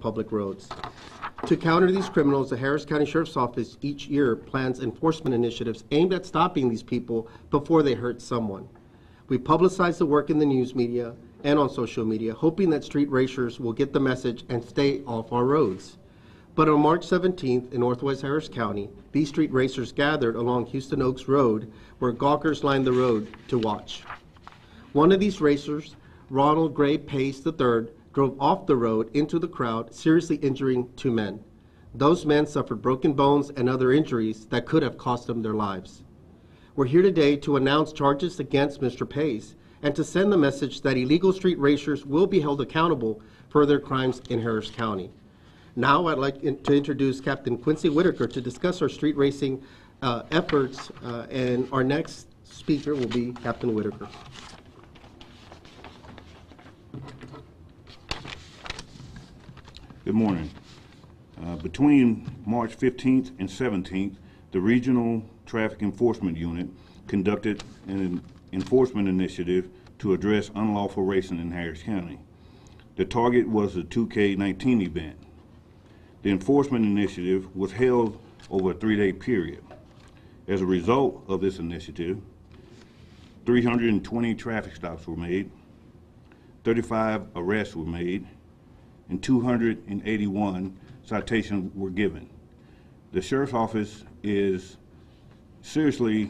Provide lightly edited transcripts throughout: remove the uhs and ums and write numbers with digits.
public roads. To counter these criminals, the Harris County Sheriff's Office each year plans enforcement initiatives aimed at stopping these people before they hurt someone. We publicize the work in the news media and on social media, hoping that street racers will get the message and stay off our roads. But on March 17th in Northwest Harris County, these street racers gathered along Houston Oaks Road where gawkers lined the road to watch. One of these racers, Ronald Gray Pace III, drove off the road into the crowd, seriously injuring 2 men. Those men suffered broken bones and other injuries that could have cost them their lives. We're here today to announce charges against Mr. Pace and to send the message that illegal street racers will be held accountable for their crimes in Harris County. Now I'd like to introduce Captain Quincy Whitaker to discuss our street racing efforts, and our next speaker will be Captain Whitaker. Good morning. Between March 15th and 17th, the Regional Traffic Enforcement Unit conducted an enforcement initiative to address unlawful racing in Harris County. The target was the 2K19 event. The enforcement initiative was held over a 3-day period. As a result of this initiative, 320 traffic stops were made, 35 arrests were made, and 281 citations were given. The Sheriff's Office is serious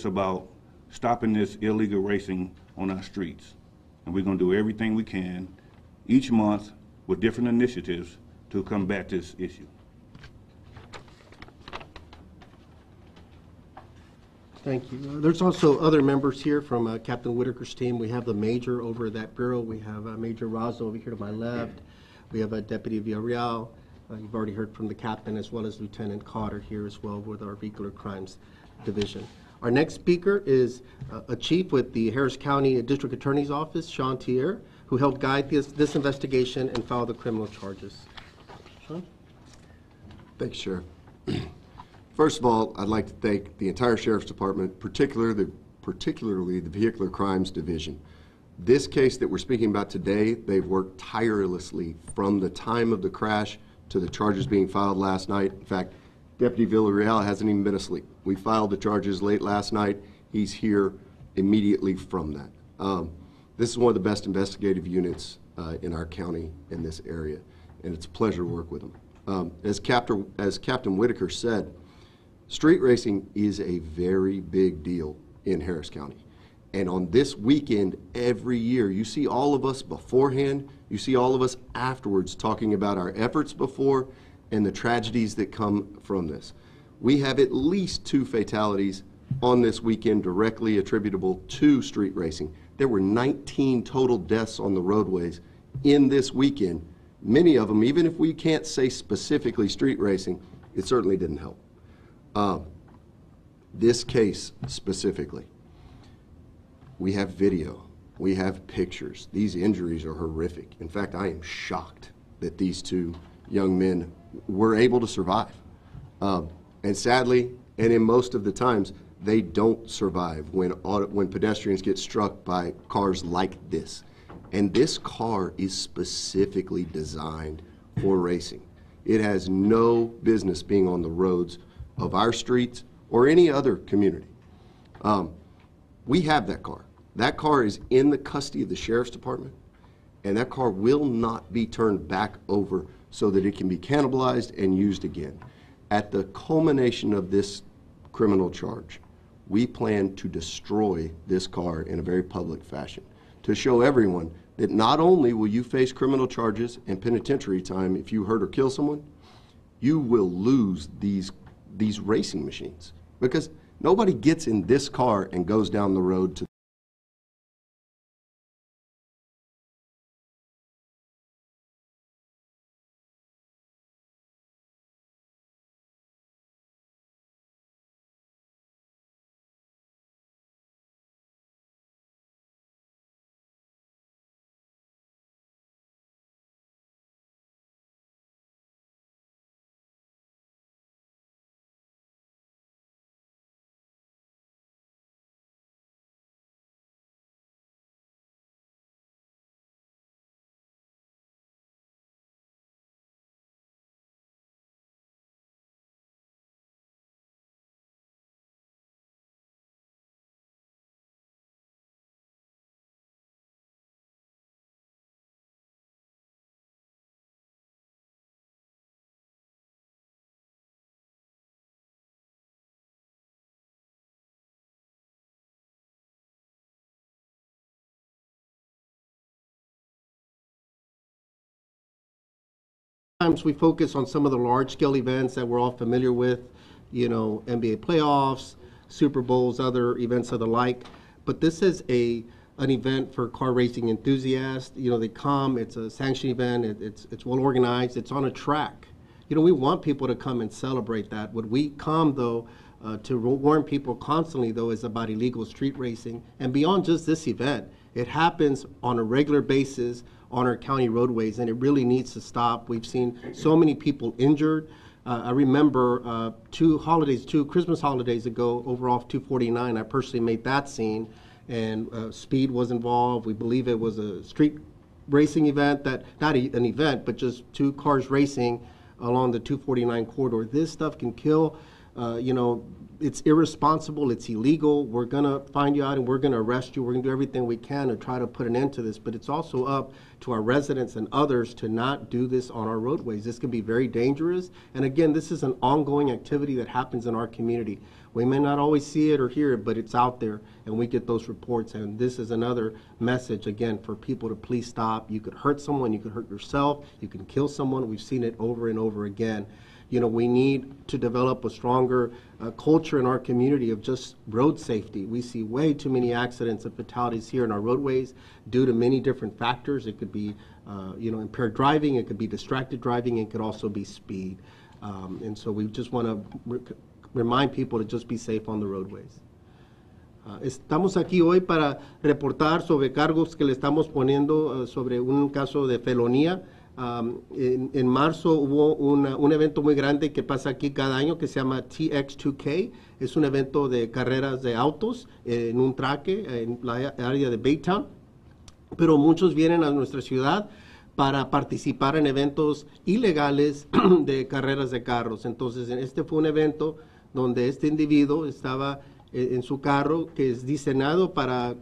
about stopping this illegal racing on our streets. And we're going to do everything we can each month with different initiatives to combat this issue. Thank you. There's also other members here from Captain Whitaker's team. We have the major over that bureau. We have Major Razo over here to my left. We have Deputy Villarreal. You've already heard from the captain, as well as Lieutenant Cotter here as well with our Vehicular Crimes Division. Our next speaker is a chief with the Harris County District Attorney's Office, Sean Thier, who helped guide this investigation and file the criminal charges. Sean? Thanks, Sheriff. First of all, I'd like to thank the entire Sheriff's Department, particularly the Vehicular Crimes Division. This case that we're speaking about today, they've worked tirelessly from the time of the crash to the charges being filed last night. In fact, Deputy Villarreal hasn't even been asleep. We filed the charges late last night. He's here immediately from that. This is one of the best investigative units in our county in this area, and it's a pleasure to work with them. As Captain Whitaker said, street racing is a very big deal in Harris County. And on this weekend, every year, you see all of us beforehand, you see all of us afterwards talking about our efforts before and the tragedies that come from this. We have at least 2 fatalities on this weekend directly attributable to street racing. There were 19 total deaths on the roadways in this weekend. Many of them, even if we can't say specifically street racing, it certainly didn't help. This case specifically, we have video, we have pictures. These injuries are horrific. In fact, I am shocked that these 2 young men were able to survive. And sadly, and in most of the times, they don't survive when pedestrians get struck by cars like this. And this car is specifically designed for racing. It has no business being on the roads of our streets or any other community. We have that car. That car is in the custody of the Sheriff's Department, and that car will not be turned back over so that it can be cannibalized and used again. At the culmination of this criminal charge, we plan to destroy this car in a very public fashion to show everyone that not only will you face criminal charges and penitentiary time if you hurt or kill someone, you will lose these racing machines, because nobody gets in this car and goes down the road to Sometimes we focus on some of the large-scale events that we're all familiar with, you know, NBA playoffs, Super Bowls, other events of the like. But this is an event for car racing enthusiasts. You know, they come, it's a sanctioned event, it's well organized, it's on a track. You know, we want people to come and celebrate that. What we come, though, to warn people constantly, though, is about illegal street racing. And beyond just this event, it happens on a regular basis on our county roadways, and it really needs to stop. We've seen so many people injured. I remember two Christmas holidays ago, over off 249, I personally made that scene, and speed was involved. We believe it was a street racing event, an event, but just two cars racing along the 249 corridor. This stuff can kill. You know, it's irresponsible, it's illegal. We're going to find you out and we're going to arrest you. We're going to do everything we can to try to put an end to this. But it's also up to our residents and others to not do this on our roadways. This can be very dangerous. And again, this is an ongoing activity that happens in our community. We may not always see it or hear it, but it's out there and we get those reports. And this is another message, again, for people to please stop. You could hurt someone, you could hurt yourself, you can kill someone. We've seen it over and over again. You know, we need to develop a stronger culture in our community of just road safety. We see way too many accidents and fatalities here in our roadways due to many different factors. It could be, you know, impaired driving, it could be distracted driving, it could also be speed. And so we just want to remind people to just be safe on the roadways. Estamos aquí hoy para reportar sobre cargos que le estamos poniendo sobre un caso de felonía. En marzo hubo un evento muy grande que pasa aquí cada año que se llama TX2K. Es un evento de carreras de autos en un traque en la área de Baytown. Pero muchos vienen a nuestra ciudad para participar en eventos ilegales de carreras de carros. Entonces, este fue un evento donde este individuo estaba en su carro que es diseñado para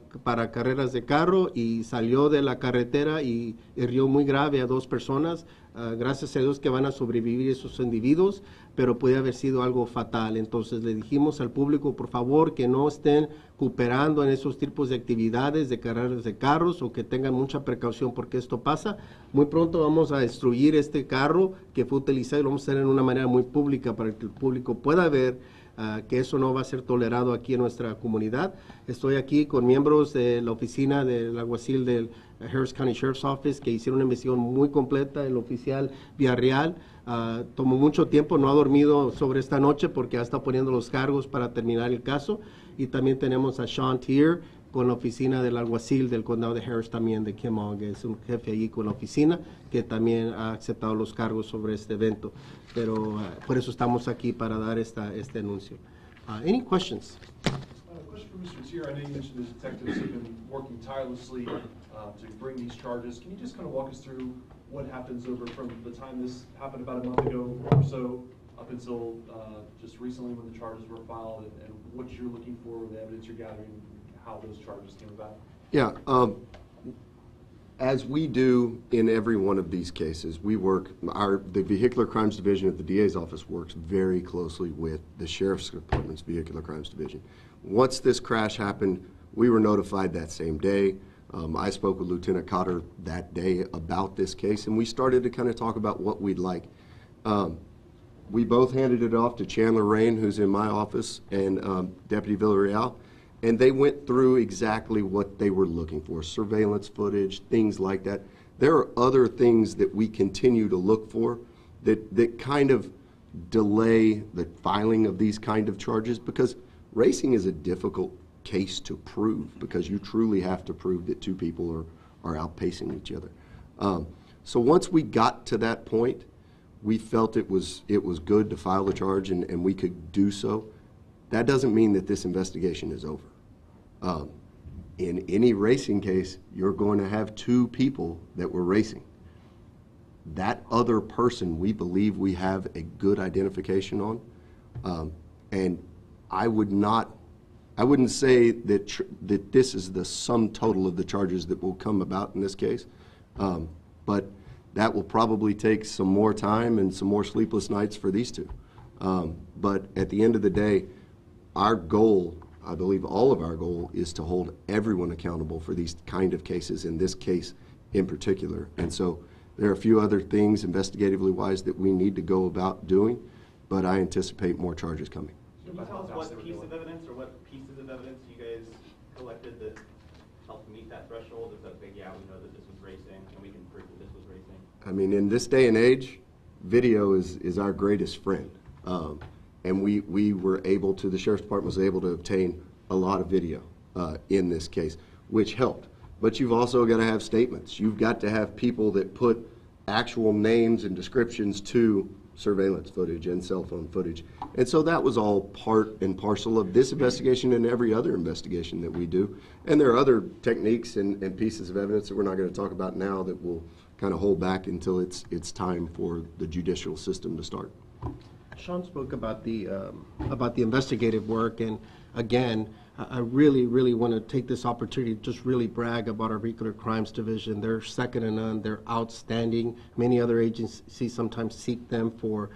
carreras de carro y salió de la carretera y hirió muy grave a dos personas. Gracias a Dios que van a sobrevivir esos individuos, pero puede haber sido algo fatal. Entonces le dijimos al público, por favor, que no estén cooperando en esos tipos de actividades de carreras de carros o que tengan mucha precaución porque esto pasa. Muy pronto vamos a destruir este carro que fue utilizado y lo vamos a hacer en una manera muy pública para que el público pueda ver que eso no va a ser tolerado aquí en nuestra comunidad. Estoy aquí con miembros de la oficina del alguacil del Harris County Sheriff's Office que hicieron una investigación muy completa. El oficial Villarreal tomó mucho tiempo, no ha dormido sobre esta noche porque ya está poniendo los cargos para terminar el caso. Y también tenemos a Sean Tier con la oficina del alguacil del condado de Harris también, de Kim Ong, es un jefe allí con la oficina que también ha aceptado los cargos sobre este evento. Pero por eso estamos aquí para dar este anuncio. Any questions? Question for Mr. Tier. I know you mentioned the detectives have been working tirelessly to bring these charges. Can you just kind of walk us through what happens over from the time this happened about a month ago or so up until just recently when the charges were filed and what you're looking for, the evidence you're gathering, how those charges came about? Yeah, as we do in every one of these cases, we work, the Vehicular Crimes Division at the DA's office works very closely with the Sheriff's Department's Vehicular Crimes Division. Once this crash happened, we were notified that same day. I spoke with Lieutenant Cotter that day about this case, and we started to kind of talk about what we'd like. We both handed it off to Chandler Rain, who's in my office, and Deputy Villarreal, and they went through exactly what they were looking for, surveillance footage, things like that. There are other things that we continue to look for that kind of delay the filing of these kind of charges, because racing is a difficult case to prove because you truly have to prove that two people are outpacing each other. So once we got to that point, we felt it was good to file the charge and we could do so. That doesn't mean that this investigation is over. In any racing case, you're going to have two people that were racing. That other person, we believe we have a good identification on, and I wouldn't say that this is the sum total of the charges that will come about in this case, but that will probably take some more time and some more sleepless nights for these two. But at the end of the day, our goal, I believe all of our goal, is to hold everyone accountable for these kind of cases, in this case in particular. And so There are a few other things investigatively wise that we need to go about doing, but I anticipate more charges coming. Can you tell us what piece of evidence or what pieces of evidence you guys collected that helped meet that threshold? Is that big, yeah, we know that this was racing and we can prove that this was racing? I mean, in this day and age, video is our greatest friend. And we were able to, the Sheriff's Department was able to obtain a lot of video in this case, which helped. But you've also got to have statements. You've got to have people that put actual names and descriptions to surveillance footage and cell phone footage. And so that was all part and parcel of this investigation and every other investigation that we do. And there are other techniques and pieces of evidence that we're not going to talk about now that will kind of hold back until it's time for the judicial system to start. Sean spoke about the investigative work, and again, I really want to take this opportunity to just really brag about our Vehicular Crimes Division. They're second to none. They're outstanding. Many other agencies sometimes seek them for,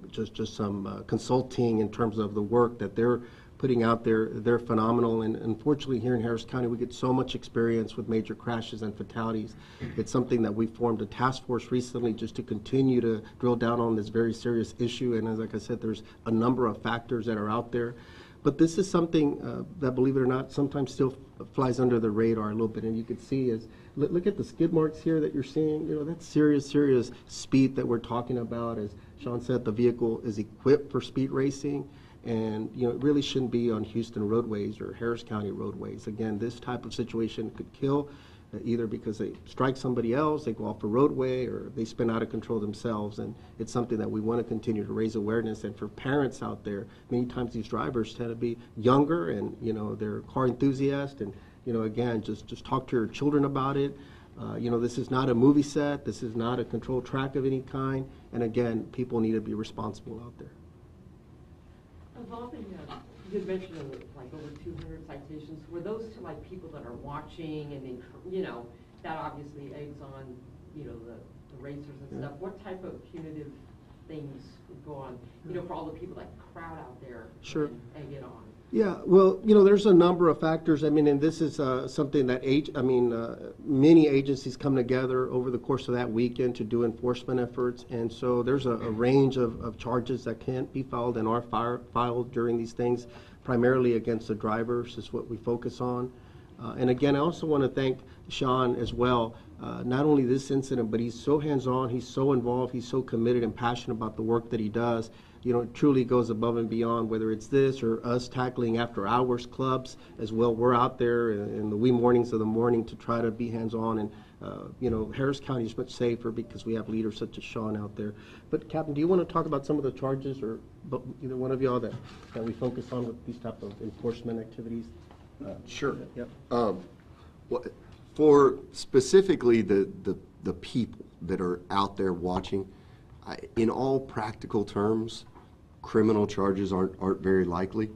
just some consulting in terms of the work that they're putting out there. They're phenomenal, and unfortunately here in Harris County we get so much experience with major crashes and fatalities. It's something that we formed a task force recently just to continue to drill down on this very serious issue, and as like I said, there's a number of factors that are out there. But this is something that, believe it or not, sometimes still flies under the radar a little bit. And you can see is, look at the skid marks here that you're seeing. You know, that's serious speed that we're talking about. As Sean said, the vehicle is equipped for speed racing. And, you know, it really shouldn't be on Houston roadways or Harris County roadways. Again, this type of situation could kill either because they strike somebody else, they go off a roadway, or they spin out of control themselves. And it's something that we want to continue to raise awareness. And for parents out there, many times these drivers tend to be younger and, you know, they're car enthusiasts. And, you know, again, just talk to your children about it. You know, this is not a movie set. This is not a controlled track of any kind. And again, people need to be responsible out there. Of all the, you had mentioned like over 200 citations. Were those to like people that are watching and then, you know, that obviously eggs on, you know, the racers and stuff. What type of punitive things would go on, you know, for all the people that crowd out there Sure. and egg it on? Yeah, well, you know, there's a number of factors. I mean, and this is something that many agencies come together over the course of that weekend to do enforcement efforts. And so there's a range of charges that can be filed and are filed during these things, primarily against the drivers is what we focus on. And again, I also want to thank Sean as well. Not only this incident, but he's so hands-on, he's so involved, he's so committed and passionate about the work that he does. You know, it truly goes above and beyond, whether it's this or us tackling after-hours clubs as well. We're out there in the wee mornings of the morning to try to be hands-on. And, you know, Harris County is much safer because we have leaders such as Sean out there. But, Captain, do you want to talk about some of the charges, or either one of y'all that we focus on with these type of enforcement activities? Sure. Yep. For specifically the people that are out there watching, in all practical terms, criminal charges aren't very likely.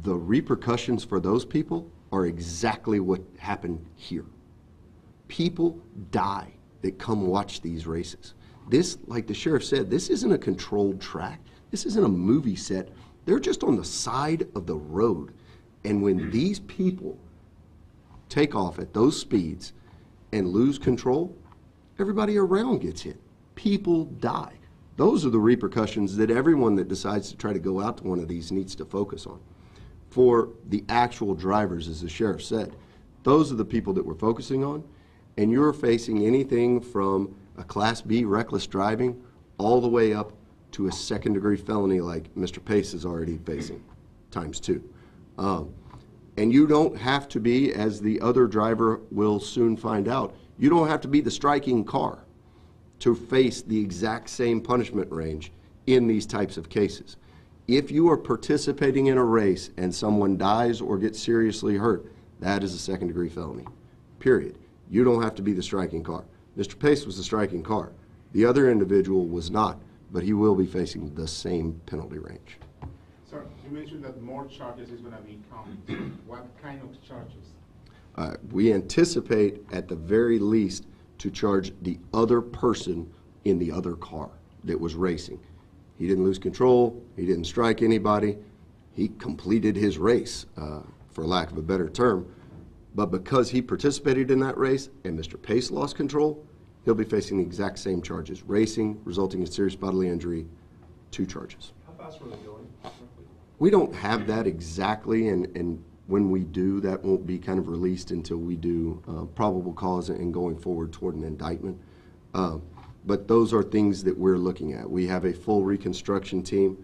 The repercussions for those people are exactly what happened here. People die that come watch these races. This, like the sheriff said, this isn't a controlled track. This isn't a movie set. They're just on the side of the road. And when these people take off at those speeds and lose control, everybody around gets hit. People die. Those are the repercussions that everyone that decides to try to go out to one of these needs to focus on. For the actual drivers, as the sheriff said, those are the people that we're focusing on, and you're facing anything from a Class B reckless driving all the way up to a second-degree felony like Mr. Pace is already facing, ×2. And you don't have to be, as the other driver will soon find out, you don't have to be the striking car to face the exact same punishment range in these types of cases. If you are participating in a race and someone dies or gets seriously hurt, that is a second-degree felony, period. You don't have to be the striking car. Mr. Pace was the striking car. The other individual was not, but he will be facing the same penalty range. Sir, you mentioned that more charges is going to be coming. What kind of charges? We anticipate, at the very least, to charge the other person in the other car that was racing. He didn't lose control. He didn't strike anybody. He completed his race, for lack of a better term. But because he participated in that race and Mr. Pace lost control, He'll be facing the exact same charges. Racing, resulting in serious bodily injury, 2 charges. How fast were they going? We don't have that exactly, and when we do, that won't be kind of released until we do probable cause and going forward toward an indictment. But those are things that we're looking at. We have a full reconstruction team.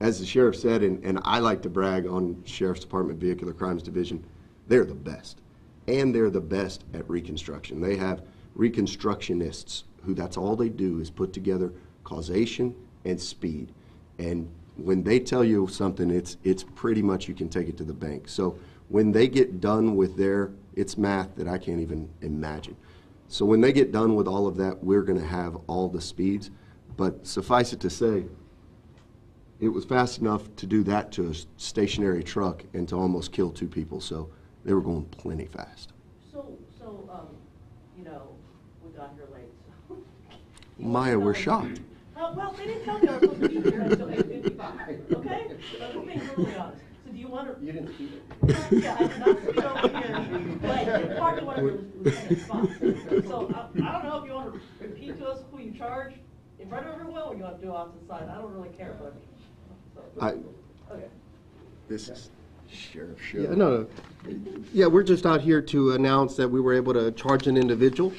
As the sheriff said, and I like to brag on Sheriff's Department Vehicular Crimes Division, they're the best. And they're the best at reconstruction. They have reconstructionists who that's all they do is put together causation and speed. And when they tell you something, it's pretty much you can take it to the bank. So when they get done with it's math that I can't even imagine. So when they get done with all of that, we're going to have all the speeds. But suffice it to say, it was fast enough to do that to a stationary truck and to almost kill 2 people. So they were going plenty fast. We got here late, so. Maya, we're shocked. Well, they didn't tell me I was supposed to be here until 8:55, okay? But we're being brutally honest. So do you want to? You didn't speak it. Yeah, I did not speak over here, but part of what I was response. So I don't know if you want to repeat to us who you charge in front of everyone, or you want to do it off to the side. I don't really care, but. Okay. This is Sheriff Show. Yeah, no. Yeah, we're just out here to announce that we were able to charge an individual.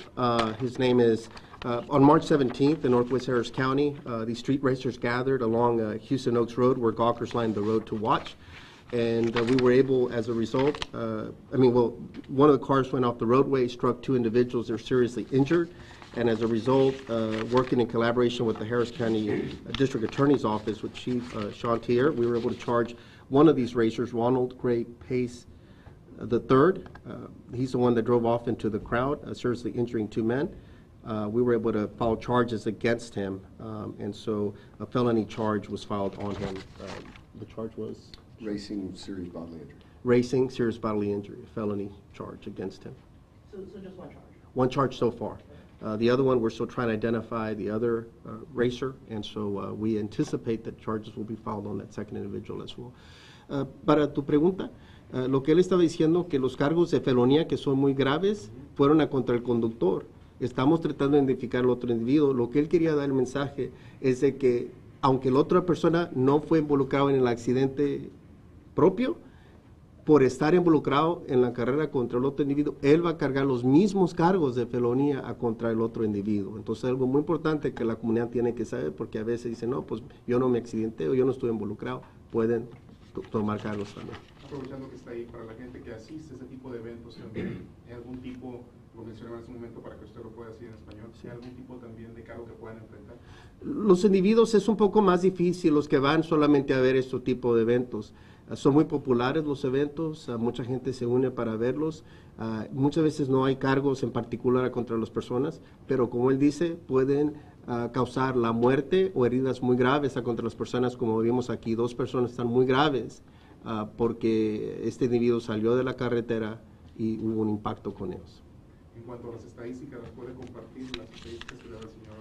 His name is, on March 17th in Northwest Harris County, these street racers gathered along Houston Oaks Road where gawkers lined the road to watch. And we were able, as a result, one of the cars went off the roadway, struck 2 individuals. They're seriously injured. And as a result, working in collaboration with the Harris County District Attorney's Office with Chief Sean Tier, we were able to charge one of these racers, Ronald Gray Pace III. He's the one that drove off into the crowd, seriously injuring 2 men. We were able to file charges against him, and so a felony charge was filed on him. The charge was? Racing, serious bodily injury. Racing, serious bodily injury, a felony charge against him. So just one charge? One charge so far. The other one, we're still trying to identify the other racer, and so we anticipate that charges will be filed on that second individual as well. Para tu pregunta, lo que él estaba diciendo, que los cargos de felonía que son muy graves fueron a contra el conductor. Estamos tratando de identificar al otro individuo. Lo que él quería dar el mensaje es de que, aunque la otra persona no fue involucrada en el accidente propio, por estar involucrado en la carrera contra el otro individuo, él va a cargar los mismos cargos de felonía a contra el otro individuo. Entonces, algo muy importante que la comunidad tiene que saber, porque a veces dicen, no, pues yo no me accidenté o yo no estuve involucrado, pueden tomar cargos también. Aprovechando que está ahí, para la gente que asiste a ese tipo de eventos también, ¿hay algún tipo, lo mencionaba hace un momento para que usted lo pueda decir en español, ¿hay algún tipo también de cargo que puedan enfrentar? Los individuos es un poco más difícil, los que van solamente a ver este tipo de eventos. Son muy populares los eventos, mucha gente se une para verlos. Muchas veces no hay cargos en particular contra las personas, pero como él dice, pueden causar la muerte o heridas muy graves contra las personas, como vimos aquí. 2 personas están muy graves porque este individuo salió de la carretera y hubo un impacto con ellos. En cuanto a las estadísticas, ¿las puede compartir las estadísticas que le da el señor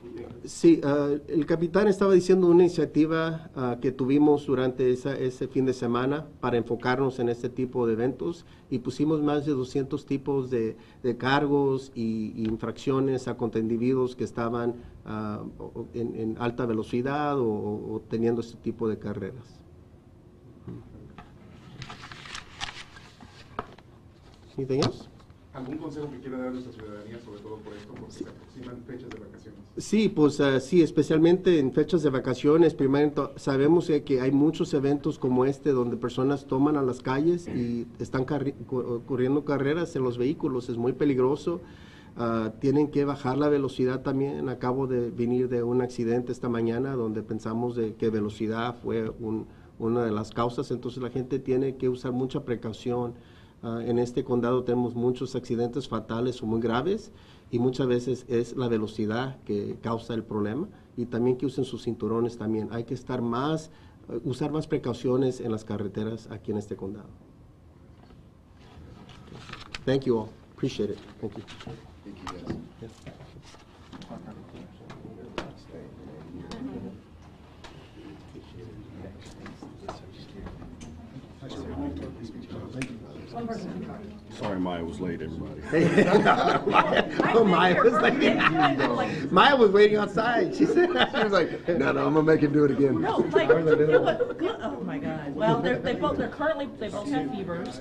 Gutiérrez? Sí, el capitán estaba diciendo una iniciativa que tuvimos durante ese fin de semana para enfocarnos en este tipo de eventos y pusimos más de 200 tipos de cargos y infracciones contra individuos que estaban en alta velocidad o teniendo este tipo de carreras. Anything else? ¿Algún consejo que quiera dar a nuestra ciudadanía, sobre todo por esto, porque se aproximan fechas de vacaciones? Sí, pues sí, especialmente en fechas de vacaciones. Primero, sabemos que hay muchos eventos como este donde personas toman a las calles y están corriendo carreras en los vehículos. Es muy peligroso. Tienen que bajar la velocidad también. Acabo de venir de un accidente esta mañana donde pensamos de que velocidad fue una de las causas. Entonces la gente tiene que usar mucha precaución. En este condado tenemos muchos accidentes fatales o muy graves y muchas veces es la velocidad que causa el problema, y también que usen sus cinturones también. Hay que usar más precauciones en las carreteras aquí en este condado. Thank you all. Appreciate it. Thank you. Thank you, guys. Yeah. Sorry, Maya. Maya was late, everybody. Oh, Maya was like, Maya was waiting outside. She said, She was like, no, I'm gonna make him do it again. No, like, oh my God. Well, they both have fevers.